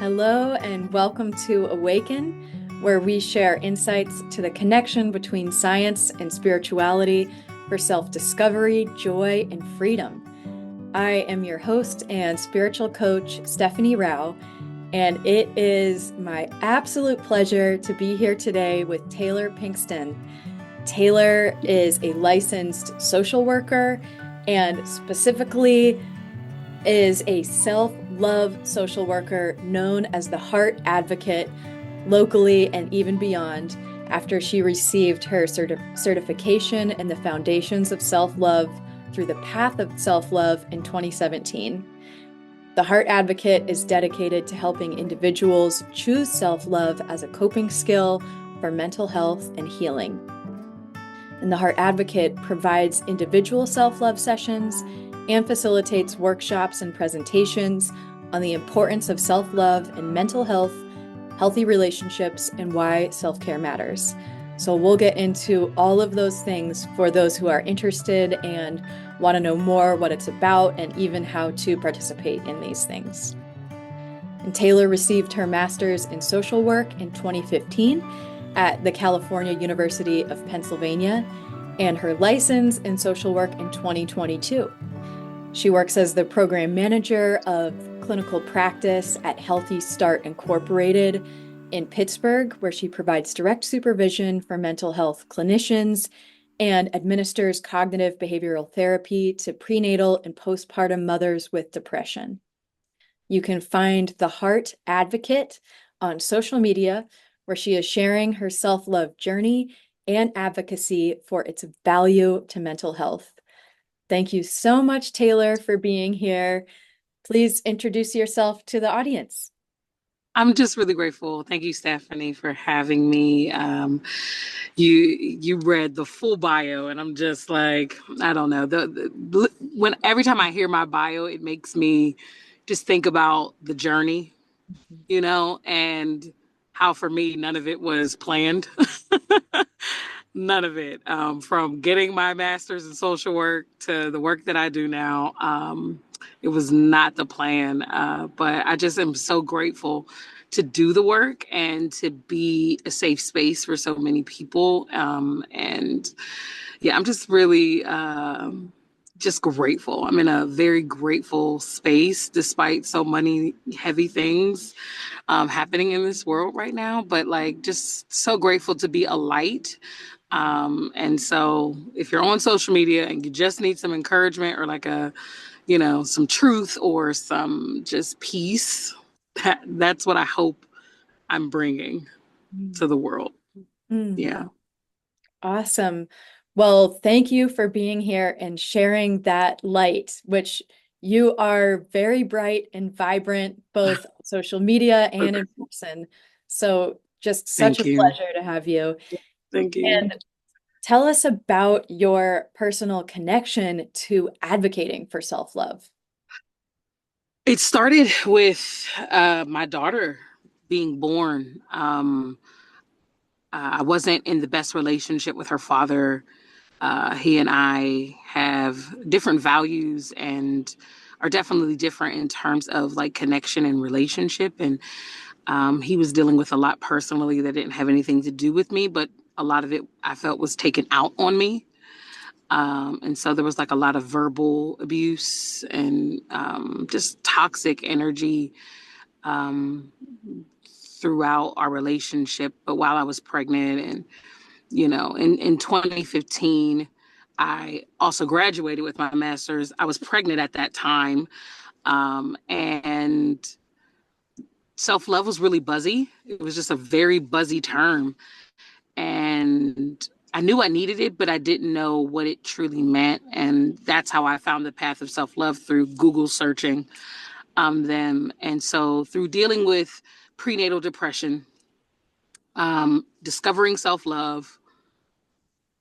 Hello and welcome to Awaken, where we share insights to the connection between science and spirituality for self-discovery, joy, and freedom. I am your host and spiritual coach, Stephanie Rao, and it is my absolute pleasure to be here today with Taylor Pinkston. Taylor is a licensed social worker and specifically is a self-love social worker known as the Heart Advocate locally and even beyond after she received her certification in the Foundations of Self-Love through the Path of Self-Love in 2017. The Heart Advocate is dedicated to helping individuals choose self-love as a coping skill for mental health and healing. And the Heart Advocate provides individual self-love sessions and facilitates workshops and presentations on the importance of self-love and mental health, healthy relationships, and why self-care matters. So we'll get into all of those things for those who are interested and want to know more what it's about and even how to participate in these things. And Taylor received her master's in social work in 2015 at the California University of Pennsylvania and her license in social work in 2022. She works as the program manager of clinical practice at Healthy Start Incorporated in Pittsburgh, where she provides direct supervision for mental health clinicians and administers cognitive behavioral therapy to prenatal and postpartum mothers with depression. You can find the Heart Advocate on social media, where she is sharing her self-love journey and advocacy for its value to mental health. Thank you so much, Taylor, for being here. Please introduce yourself to the audience. I'm just really grateful. Thank you, Stephanie, for having me. You read the full bio, and I'm just like, I don't know. When every time I hear my bio, it makes me just think about the journey, and how for me none of it was planned. None of it. From getting my master's in social work to the work that I do now, it was not the plan. But I just am so grateful to do the work and to be a safe space for so many people. And yeah, I'm just really just grateful. I'm in a very grateful space despite so many heavy things happening in this world right now. But like, just so grateful to be a light. And so if you're on social media and you just need some encouragement or like some truth or some just peace, that's what I hope I'm bringing to the world. Yeah. Awesome. Well, thank you for being here and sharing that light, which you are very bright and vibrant, both on social media and in person. So just such a Thank you. pleasure to have you. Thank you. And tell us about your personal connection to advocating for self-love. It started with my daughter being born. I wasn't in the best relationship with her father. He and I have different values and are definitely different in terms of like connection and relationship. And he was dealing with a lot personally that didn't have anything to do with me, but a lot of it I felt was taken out on me. And so there was like a lot of verbal abuse and just toxic energy throughout our relationship. But while I was pregnant and, in 2015, I also graduated with my master's. I was pregnant at that time. And self-love was really buzzy. It was just a very buzzy term. And I knew I needed it, but I didn't know what it truly meant. And that's how I found the path of self-love, through Google searching them. And so through dealing with prenatal depression, discovering self-love,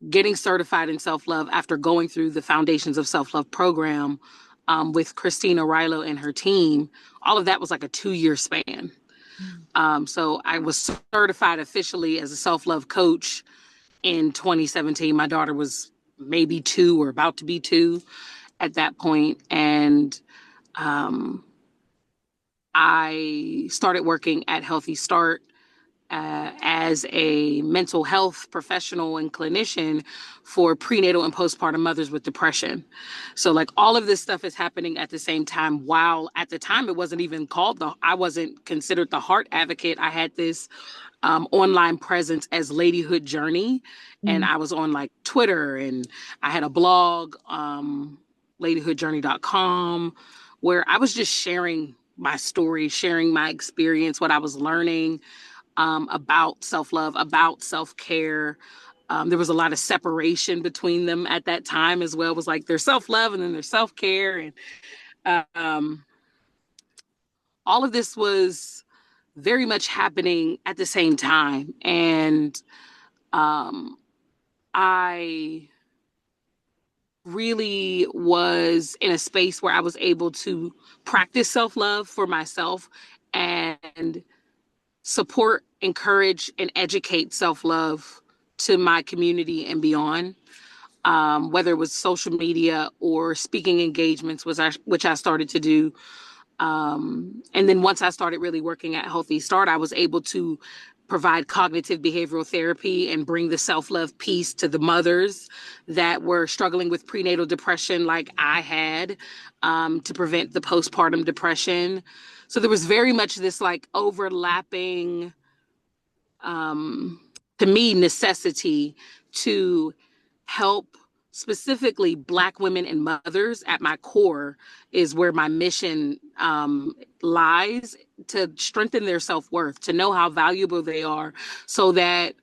getting certified in self-love after going through the Foundations of Self-Love program with Christina Rilo and her team, all of that was like a 2-year span. So I was certified officially as a self-love coach in 2017. My daughter was maybe 2 or about to be 2 at that point. And I started working at Healthy Start as a mental health professional and clinician for prenatal and postpartum mothers with depression. So like all of this stuff is happening at the same time, while at the time it wasn't even called I wasn't considered the heart advocate. I had this online presence as Ladyhood Journey, and Mm. I was on like Twitter, and I had a blog, ladyhoodjourney.com, where I was just sharing my story, sharing my experience, what I was learning about self-love, about self-care. There was a lot of separation between them at that time as well. It was like there's self-love and then there's self-care. And all of this was very much happening at the same time. And I really was in a space where I was able to practice self-love for myself and support, encourage, and educate self-love to my community and beyond. Whether it was social media or speaking engagements, which I started to do. And then once I started really working at Healthy Start, I was able to provide cognitive behavioral therapy and bring the self-love piece to the mothers that were struggling with prenatal depression like I had, to prevent the postpartum depression. So there was very much this like overlapping, to me, necessity to help specifically Black women and mothers. At my core is where my mission lies, to strengthen their self-worth, to know how valuable they are, so that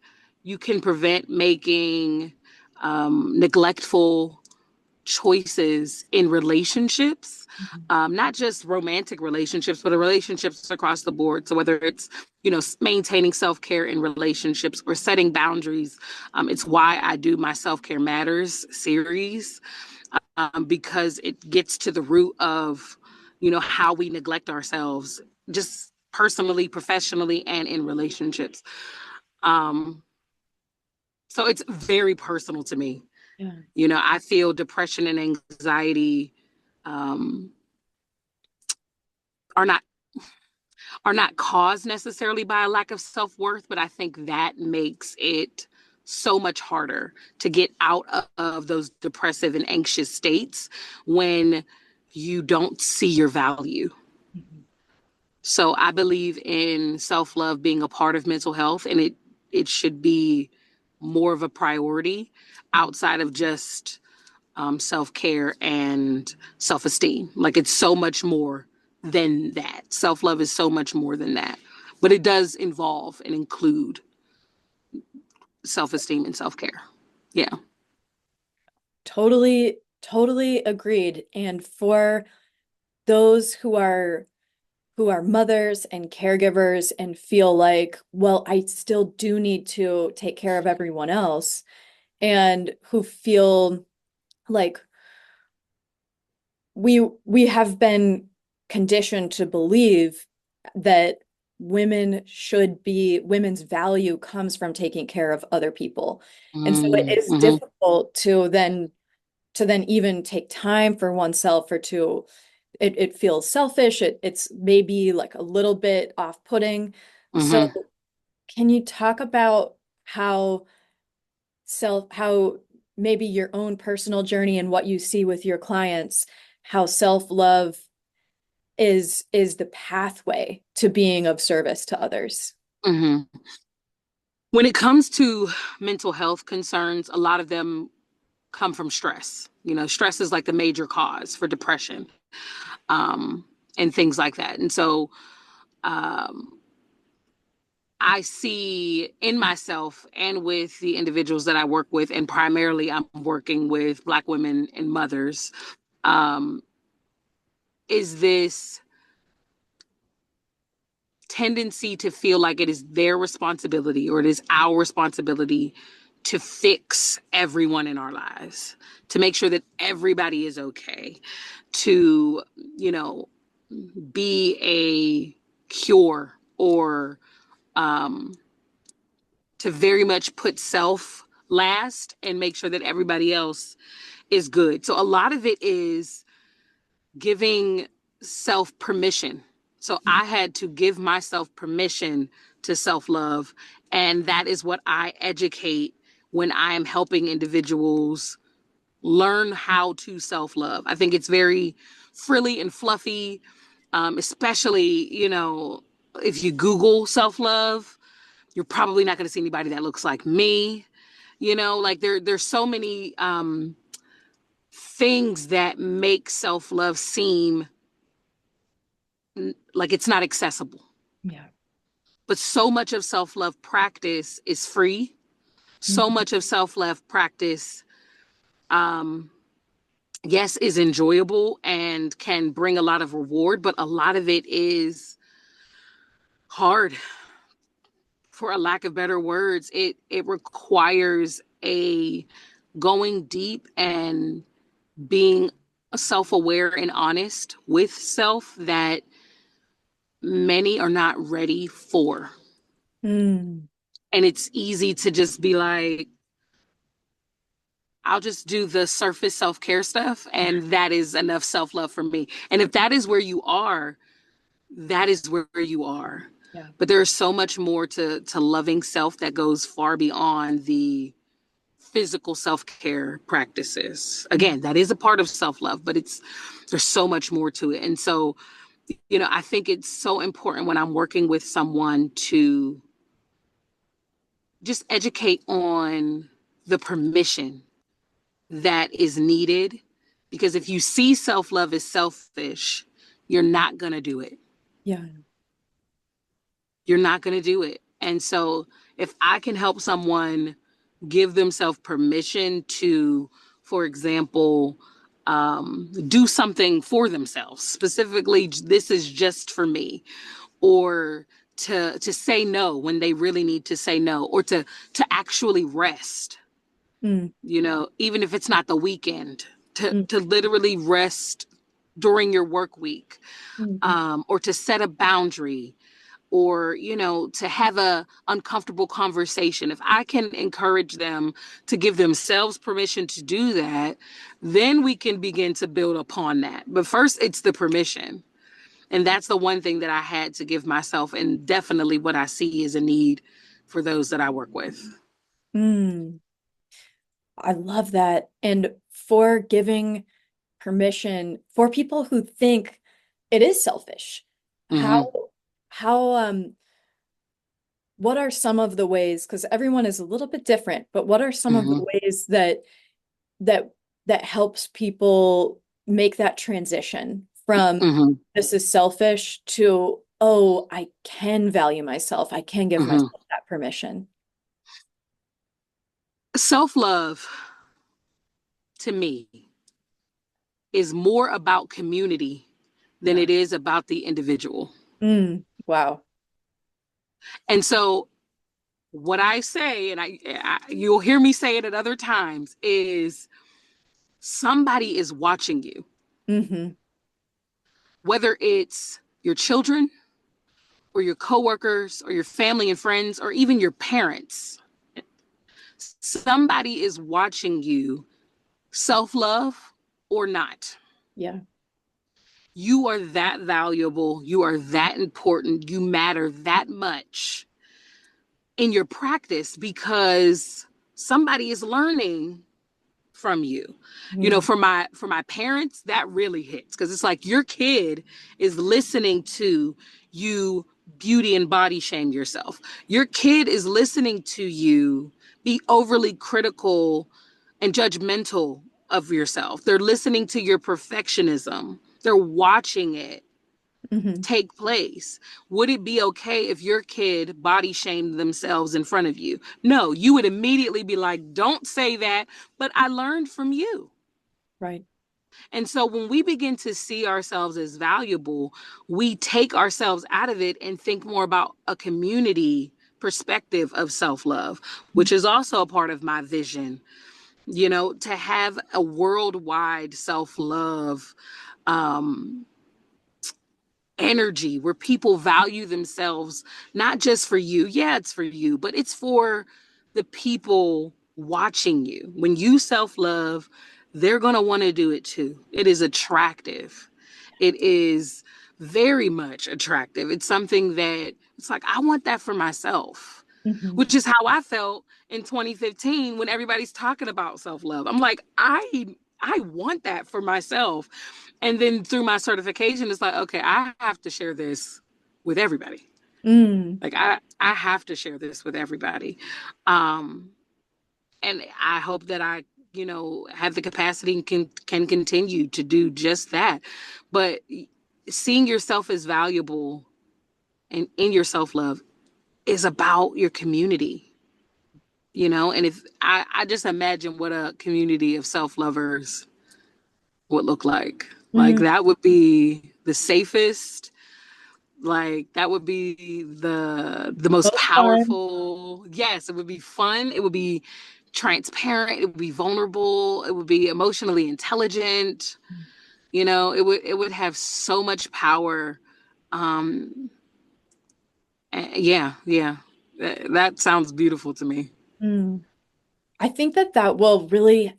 you can prevent making neglectful choices in relationships, not just romantic relationships, but relationships across the board. So whether it's, maintaining self-care in relationships or setting boundaries, it's why I do my Self-Care Matters series, because it gets to the root of, how we neglect ourselves, just personally, professionally, and in relationships. Um, so it's very personal to me. Yeah. I feel depression and anxiety um, are not caused necessarily by a lack of self-worth, but I think that makes it so much harder to get out of those depressive and anxious states when you don't see your value. Mhm. So I believe in self-love being a part of mental health, and it should be more of a priority outside of just self-care and self-esteem. Like it's so much more than that. Self-love is so much more than that. But it does involve and include self-esteem and self-care. Yeah. Totally, totally agreed. And for those who are mothers and caregivers and feel like, well, I still do need to take care of everyone else, and who feel like we have been conditioned to believe that women's value comes from taking care of other people. And so it is Mm-hmm. difficult to then even take time for oneself, or it feels selfish. It's maybe like a little bit off-putting. So Mm-hmm. can you talk about how maybe your own personal journey and what you see with your clients, how self-love is the pathway to being of service to others? Mm-hmm. When it comes to mental health concerns, a lot of them come from stress. Stress is like the major cause for depression, um, and things like that. And so um, I see in myself and with the individuals that I work with, and primarily I'm working with Black women and mothers, um, is this tendency to feel like it is their responsibility, or it is our responsibility, to fix everyone in our lives, to make sure that everybody is okay, to, be a cure, or um, to very much put self last and make sure that everybody else is good. So a lot of it is giving self permission. So I had to give myself permission to self-love. And that is what I educate when I am helping individuals learn how to self-love. I think it's very frilly and fluffy, especially, if you Google self-love, you're probably not going to see anybody that looks like me. Like there's so many things that make self-love seem like it's not accessible. Yeah. But so much of self-love practice is free. So Mhm. much of self-love practice, yes, is enjoyable and can bring a lot of reward, but a lot of it is hard. For a lack of better words, it requires a going deep and being self-aware and honest with self that many are not ready for. Mm. And it's easy to just be like, I'll just do the surface self-care stuff and that is enough self-love for me. And if that is where you are, that is where you are. Yeah. But there's so much more to loving self that goes far beyond the physical self-care practices. Mm. Again, that is a part of self-love, but there's so much more to it. And so, I think it's so important when I'm working with someone to just educate on the permission that is needed. Because if you see self-love as selfish, you're not going to do it. Yeah. You're not going to do it. And so if I can help someone give themselves permission to, for example, do something for themselves, specifically, this is just for me, or to say no when they really need to say no, or to actually rest, Mm. even if it's not the weekend, Mm. to literally rest during your work week, Mhm. or to set a boundary, or to have a uncomfortable conversation. If I can encourage them to give themselves permission to do that, then we can begin to build upon that. But first, it's the permission. And that's the one thing that I had to give myself, and definitely what I see is a need for those that I work with. Mm. I love that. And for giving permission for people who think it is selfish, how Mm-hmm. how what are some of the ways, because everyone is a little bit different, but what are some of Mm-hmm. the ways that that helps people make that transition from Mm-hmm. this is selfish to, oh, I can value myself. I can give Mm-hmm. myself that permission. Self-love, to me, is more about community than Yeah. it is about the individual. Mm, wow. And so what I say, and you'll hear me say it at other times, is somebody is watching you, Hmm. whether it's your children or your coworkers or your family and friends or even your parents. Somebody is watching you, self-love or not. Yeah. You are that valuable. You are that important. You matter that much in your practice because somebody is learning from you. Mm, For my parents, that really hits because it's like your kid is listening to you beauty and body shame yourself. Your kid is listening to you be overly critical and judgmental of yourself. They're listening to your perfectionism. They're watching it hmm. take place. Would it be okay if your kid body shamed themselves in front of you? No, you would immediately be like, don't say that, but I learned from you. Right. And so when we begin to see ourselves as valuable, we take ourselves out of it and think more about a community perspective of self-love, which is also a part of my vision, to have a worldwide self-love um, energy where people value themselves, not just for you. Yeah, it's for you, but it's for the people watching you. When you self love, they're going to want to do it too. It is attractive. It is very much attractive. It's something that it's like, I want that for myself, Mhm. which is how I felt in 2015 when everybody's talking about self-love. I'm like, I want that for myself. And then through my certification, it's like, okay, I have to share this with everybody. Mm. Like I have to share this with everybody. Um, and I hope that I, have the capacity and can continue to do just that. But seeing yourself as valuable and in your self-love is about your community, and if I just imagine what a community of self-lovers would look like Mm. that would be the safest, like that would be the most Most fun. powerful. Yes, it would be fun, it would be transparent, it would be vulnerable, it would be emotionally intelligent. It would have so much power. um yeah, that sounds beautiful to me. Mm. I think that that will really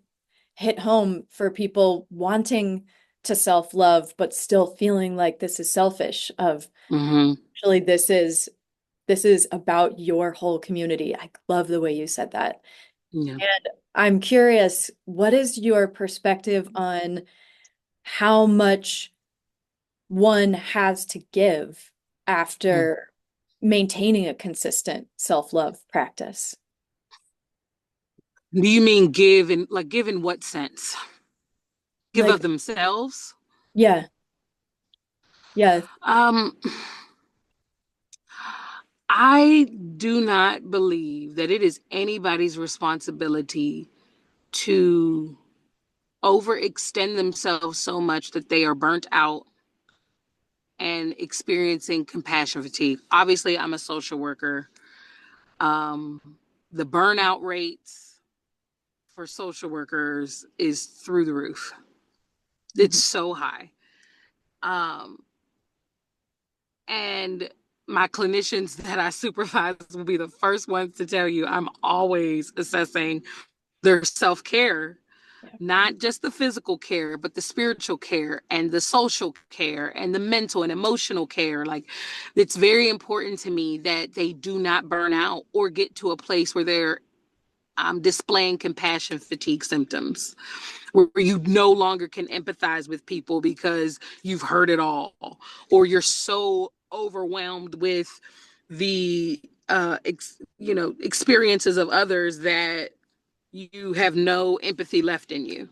hit home for people wanting to self-love, but still feeling like this is selfish of Hmm. actually this is about your whole community. I love the way you said that. Yeah. And I'm curious, what is your perspective on how much one has to give after maintaining a consistent self-love practice? Do you mean give in what sense? Give Like, of themselves? yeah, yeah. Um, I do not believe that it is anybody's responsibility to overextend themselves so much that they are burnt out and experiencing compassion fatigue. Obviously, I'm a social worker. Um, the burnout rates for social workers is through the roof. It's Mhm. so high. Um, and my clinicians that I supervise will be the first ones to tell you I'm always assessing their self care, Yeah. not just the physical care, but the spiritual care and the social care and the mental and emotional care. Like, it's very important to me that they do not burn out or get to a place where they're displaying compassion fatigue symptoms, where you no longer can empathize with people because you've heard it all, or you're so overwhelmed with the experiences of others that you have no empathy left in you.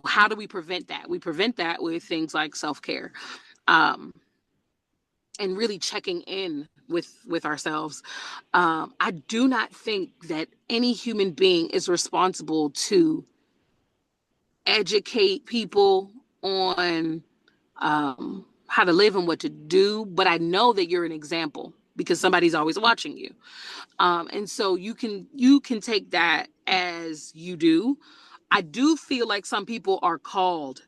How do we prevent that? We prevent that with things like self-care, um, and really checking in with ourselves. I do not think that any human being is responsible to educate people on how to live and what to do, but I know that you're an example because somebody's always watching you. And so you can take that as you do. I do feel like some people are called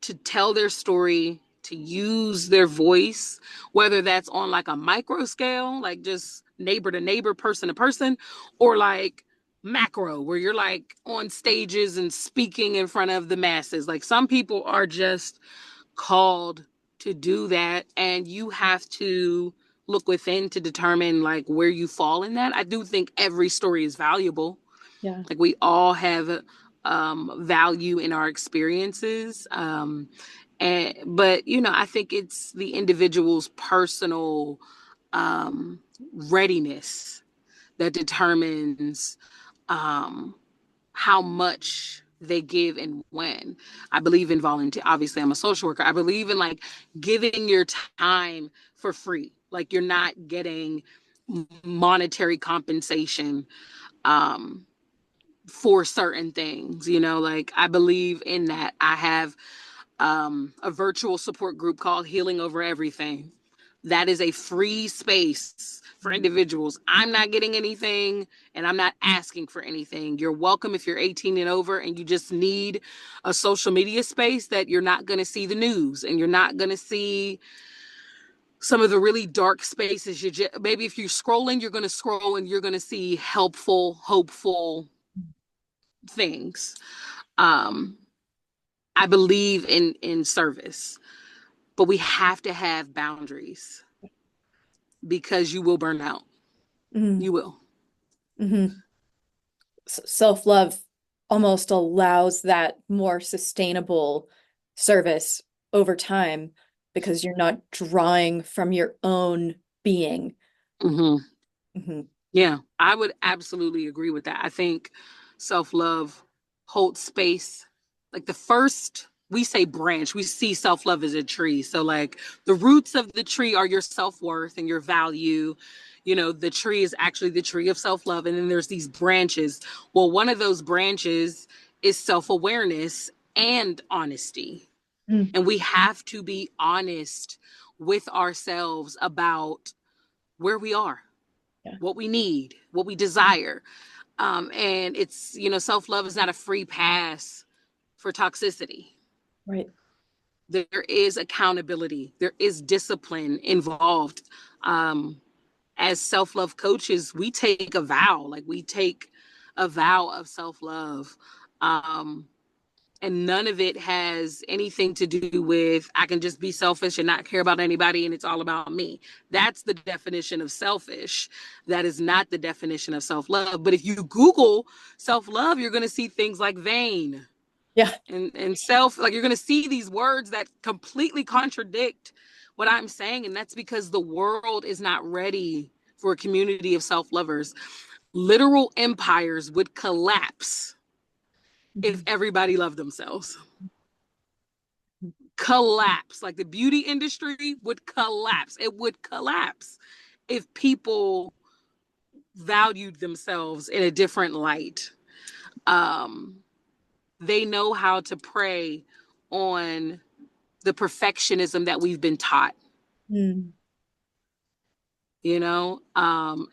to tell their story, to use their voice, whether that's on like a micro scale, like just neighbor to neighbor, person to person, or like macro, where you're like on stages and speaking in front of the masses. Like, some people are just called to do that, and you have to look within to determine like where you fall in that. I do think every story is valuable. Yeah. Like, we all have value in our experiences. But I think it's the individual's personal readiness that determines um, how much they give and when. I believe in volunteer. Obviously, I'm a social worker. I believe in like giving your time for free. Like, you're not getting monetary compensation um, for certain things. Like, I believe in that. I have a virtual support group called Healing Over Everything. That is a free space for individuals. I'm not getting anything and I'm not asking for anything. You're welcome if you're 18 and over and you just need a social media space that you're not going to see the news and you're not going to see some of the really dark spaces. Maybe if you're scrolling, you're going to scroll and you're going to see helpful, hopeful things. Um, I believe in service. but we have to have boundaries because you will burn out. Mm-hmm. You will. Mm-hmm. Self-love almost allows that more sustainable service over time because you're not drawing from your own being. Mm-hmm. Mm-hmm. Yeah, I would absolutely agree with that. I think self-love holds space. Like the first, we say branch, we see self-love as a tree. So like the roots of the tree are your self-worth and your value. You know, the tree is actually the tree of self-love. And then there's these branches. Well, one of those branches is self-awareness and honesty. Mm. And we have to be honest with ourselves about where we are, Yeah. what we need, what we desire. And it's, you know, self love is not a free pass for toxicity. Right. There is accountability, there is discipline involved. As self love coaches, we take a vow, like we take a vow of self love. Um, and none of it has anything to do with I can just be selfish and not care about anybody and it's all about me. That's the definition of selfish. That is not the definition of self-love. But if you Google self-love, you're going to see things like vain Yeah. and self, like you're going to see these words that completely contradict what I'm saying. And that's because the world is not ready for a community of self-lovers. Literal empires would collapse if Mhm. everybody loved themselves. Collapse. Like the beauty industry would collapse. It would collapse if people valued themselves in a different light. Um, they know how to prey on the perfectionism that we've been taught, Mm. you know?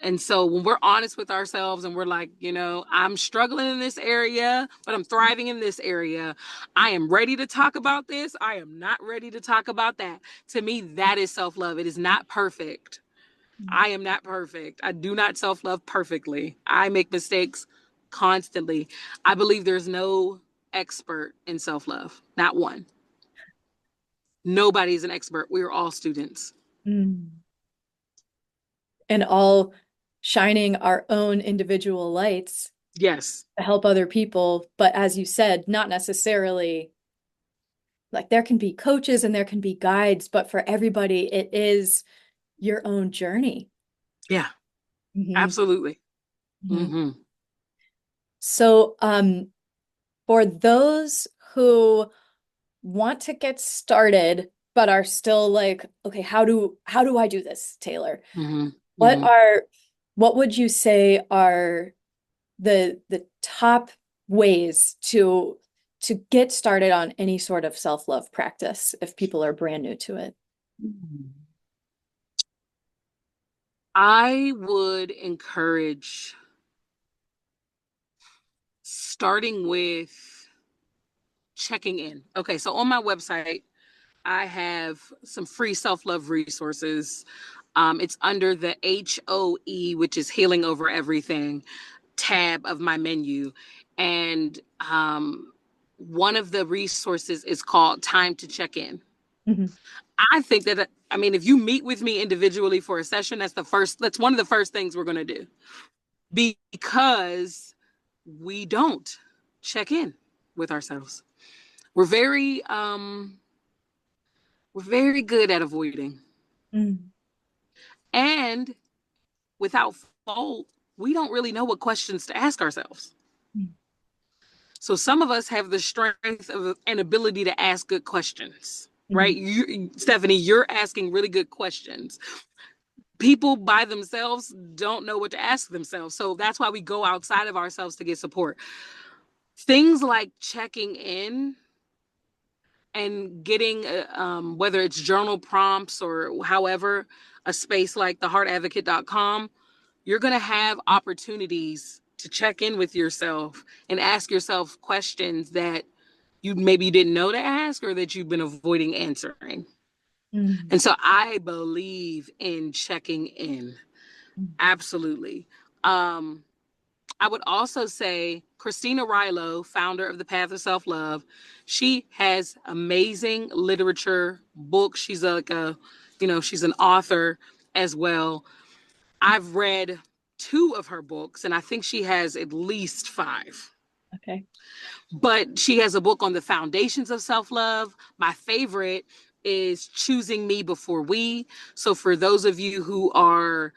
And so when we're honest with ourselves and we're like, you know, I'm struggling in this area, but I'm thriving in this area. I am ready to talk about this. I am not ready to talk about that. To me, that is self-love. It is not perfect. I am not perfect. I do not self-love perfectly. I make mistakes constantly. I believe there's no expert in self-love. Not one. Nobody's an expert. We are all students. Mm. And all shining our own individual lights Yes. to help other people. But as you said, not necessarily like there can be coaches and there can be guides, but for everybody, it is your own journey. Yeah. Mhm. Absolutely. Mhm. Mm-hmm. So, for those who want to get started but are still like, okay, how do I do this, Taylor? Mm-hmm. What Mm-hmm. are what would you say are the top ways to get started on any sort of self-love practice if people are brand new to it? I would encourage starting with checking in. Okay, so on my website, I have some free self-love resources. It's under the HOE, which is Healing Over Everything tab of my menu. And one of the resources is called Time to Check In. Mhm. I think that, I mean, if you meet with me individually for a session, that's one of the first things we're going to do because we don't check in with ourselves. We're very, we're very good at avoiding. Mm. And without fault, we don't really know what questions to ask ourselves. Mm. So some of us have the strength of an ability to ask good questions, right? Mhm. Stephanie, you're asking really good questions. People by themselves don't know what to ask themselves. So that's why we go outside of ourselves to get support. Things like checking in and getting, whether it's journal prompts or however, a space like theheartadvocate.com, you're going to have opportunities to check in with yourself and ask yourself questions that you maybe didn't know to ask or that you've been avoiding answering. Mm. And so I believe in checking in. Mm. Absolutely. Um, I would also say Christina Rilo, founder of the Path of Self-Love, she has amazing literature books. She's like she's an author as well. I've read 2 of her books, and I think she has at least 5. Okay. But she has a book on the foundations of self-love. My favorite is Choosing Me Before We. So for those of you who are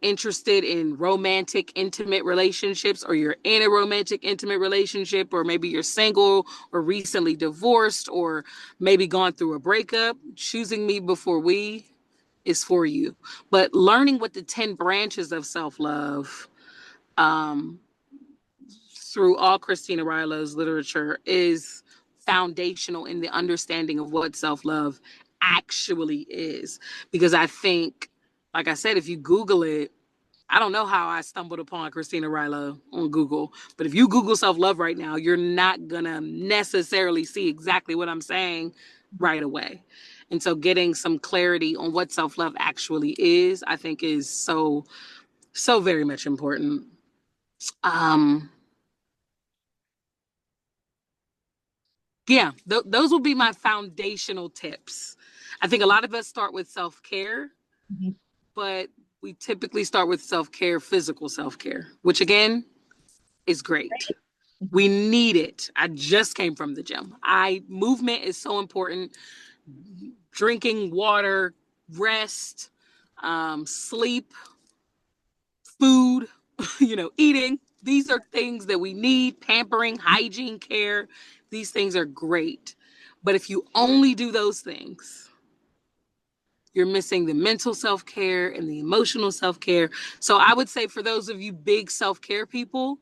interested in romantic, intimate relationships, or you're in a romantic, intimate relationship, or maybe you're single or recently divorced, or maybe gone through a breakup, Choosing Me Before We is for you. But learning what the 10 branches of self-love through all Christina Rilo's literature is foundational in the understanding of what self-love actually is. Because I think, like I said, if you Google it, I don't know how I stumbled upon Christina Rilo on Google, but if you Google self-love right now, you're not gonna necessarily see exactly what I'm saying right away. And so getting some clarity on what self-love actually is, I think is so, so very much important. Yeah, those will be my foundational tips. I think a lot of us start with self-care, Mhm. but we typically start with self-care, physical self-care, which again is great. Mhm. We need it. I just came from the gym. Movement is so important. Drinking water, rest, sleep, food, eating. These are things that we need. Pampering, hygiene, care. These things are great. But if you only do those things, you're missing the mental self-care and the emotional self-care. So I would say for those of you big self-care people,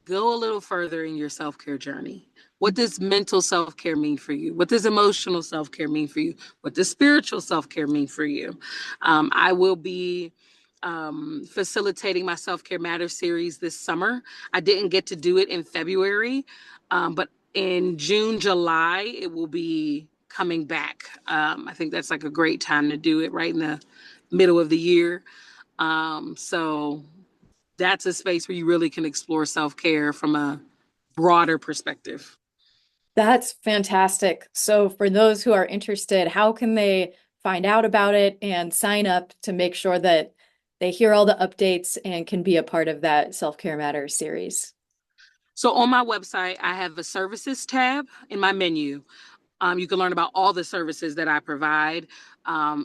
go a little further in your self-care journey. What does mental self-care mean for you? What does emotional self-care mean for you? What does spiritual self-care mean for you? I will be facilitating my Self-Care Matters series this summer. I didn't get to do it in February, but in June, July, it will be coming back. I think that's like a great time to do it right in the middle of the year. So that's a space where you really can explore self-care from a broader perspective. That's fantastic. So for those who are interested, how can they find out about it and sign up to make sure that they hear all the updates and can be a part of that Self-Care Matters series? So on my website, I have a services tab in my menu. You can learn about all the services that I provide,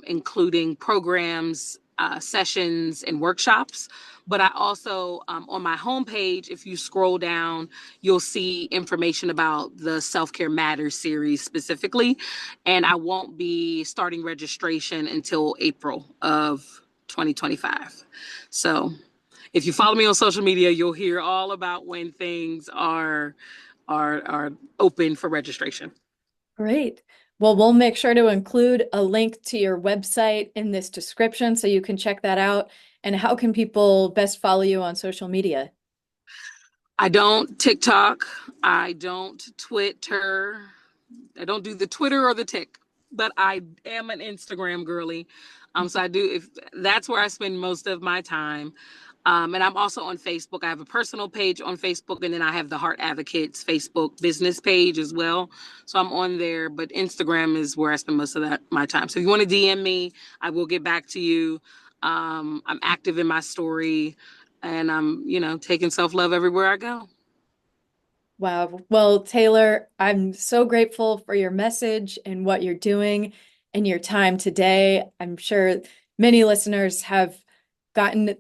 including programs, sessions, and workshops. But I also, on my homepage, if you scroll down, you'll see information about the Self-Care Matters series specifically. And I won't be starting registration until April of 2025. So if you follow me on social media, you'll hear all about when things are open for registration. Great. Well, we'll make sure to include a link to your website in this description so you can check that out. And how can people best follow you on social media? I don't TikTok. I don't Twitter. I don't do the Twitter or the Tik, but I am an Instagram girly. So I do, if that's where I spend most of my time. And I'm also on Facebook. I have a personal page on Facebook, and then I have the Heart Advocates Facebook business page as well. So I'm on there, but Instagram is where I spend most of my time. So if you want to DM me, I will get back to you. I'm active in my story, and I'm, taking self-love everywhere I go. Wow. Well, Taylor, I'm so grateful for your message and what you're doing and your time today. I'm sure many listeners have gotten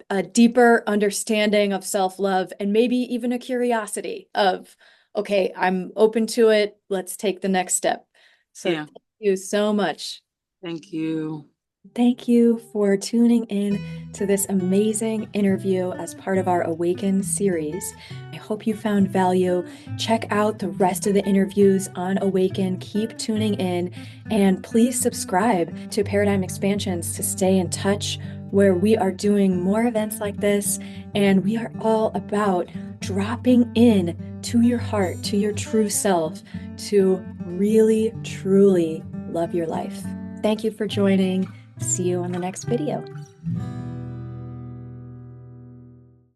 a deeper understanding of self-love and maybe even a curiosity of, okay, I'm open to it. Let's take the next step. So Yeah. thank you so much. Thank you. Thank you for tuning in to this amazing interview as part of our Awaken series. I hope you found value. Check out the rest of the interviews on Awaken. Keep tuning in and please subscribe to Paradigm Expansions to stay in touch, where we are doing more events like this. And we are all about dropping in to your heart, to your true self, to really, truly love your life. Thank you for joining. See you on the next video.